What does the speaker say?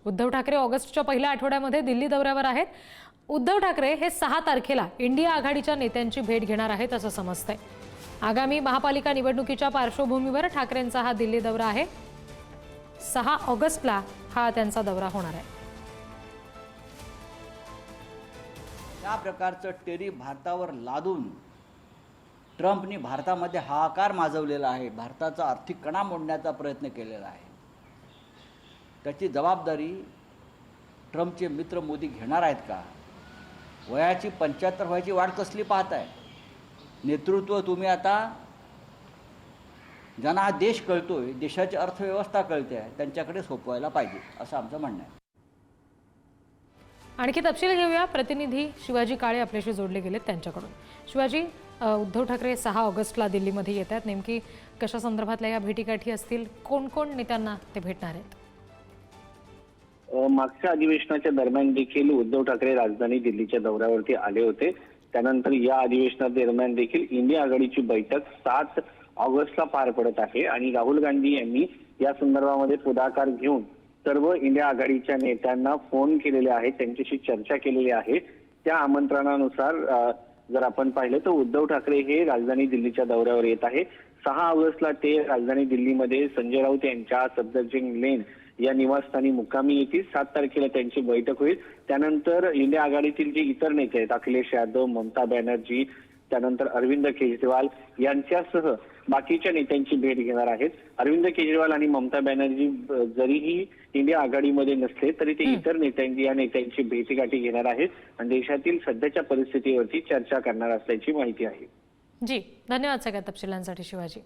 उद्धव ठाकरे ऑगस्टच्या पहिल्या आठवड्यामध्ये दिल्ली दौऱ्यावर आहेत। उद्धव ठाकरे हे 6 तारखेला इंडिया आघाडीच्या नेत्यांची भेट घेणार आहेत असं समजतंय। आगामी महापालिका निवडणुकीच्या पार्श्वभूमीवर ठाकरेंचा हा दिल्ली दौरा आहे। 6 ऑगस्टला हा त्यांचा दौरा होणार आहे। या प्रकारचं टेरी भारतावर लादून ट्रम्पनी भारतामध्ये हाहाकार माजवलेला आहे, भारताचा आर्थिक कणा मोडण्याचा प्रयत्न केलेला आहे। त्याची जबाबदारी ट्रम्पचे मित्र मोदी घेणार आहेत का? वयाची 75 व्हायची वाट कसली पाहताय? नेतृत्व तुम्ही आता ज्यांना हा देश कळतोय, देशाची अर्थव्यवस्था कळते आहे, त्यांच्याकडे सोपवायला पाहिजे असं आमचं म्हणणं आहे। आणखी तपशील घेऊया। प्रतिनिधी शिवाजी काळे आपल्याशी जोडले गेलेत त्यांच्याकडून। शिवाजी, उद्धव ठाकरे 6 ऑगस्टला दिल्लीमध्ये येत आहेत, नेमकी कशा संदर्भातल्या या भेटीगाठी असतील? कोण कोण नेत्यांना ते भेटणार आहेत? मागच्या अधिवेशनाच्या दरम्यान देखील उद्धव ठाकरे राजधानी दिल्लीच्या दौऱ्यावरती आले होते। त्यानंतर या अधिवेशनादरम्यान देखील इंडिया आघाडीची बैठक 7 ऑगस्टला पार पडत आहे आणि राहुल गांधी यांनी या संदर्भामध्ये पुढाकार घेऊन सर्व इंडिया आघाडीच्या नेत्यांना फोन केलेले आहेत, त्यांच्याशी चर्चा केलेली आहे। त्या आमंत्रणानुसार जर आपण पाहिलं तर उद्धव ठाकरे हे राजधानी दिल्लीच्या दौऱ्यावर येत आहे। 6 ऑगस्टला ते राजधानी दिल्लीमध्ये संजय राऊत यांच्या सफदरजंग लेन या निवासस्थानी मुक्कामी येतील। 7 तारखेला त्यांची बैठक होईल। त्यानंतर इंडिया आघाडीतील जे इतर नेते आहेत, अखिलेश यादव, ममता बॅनर्जी, त्यानंतर अरविंद केजरीवाल यांच्यासह बाकीच्या नेत्यांची भेट घेणार आहेत। अरविंद केजरीवाल आणि ममता बॅनर्जी जरीही इंडिया आघाडीमध्ये नसले तरी ते इतर नेत्यांची भेटीगाठी घेणार आहेत आणि देशातील सध्याच्या परिस्थितीवरती चर्चा करणार असल्याची माहिती आहे। जी, धन्यवाद सगळ्या तपशिलांसाठी शिवाजी।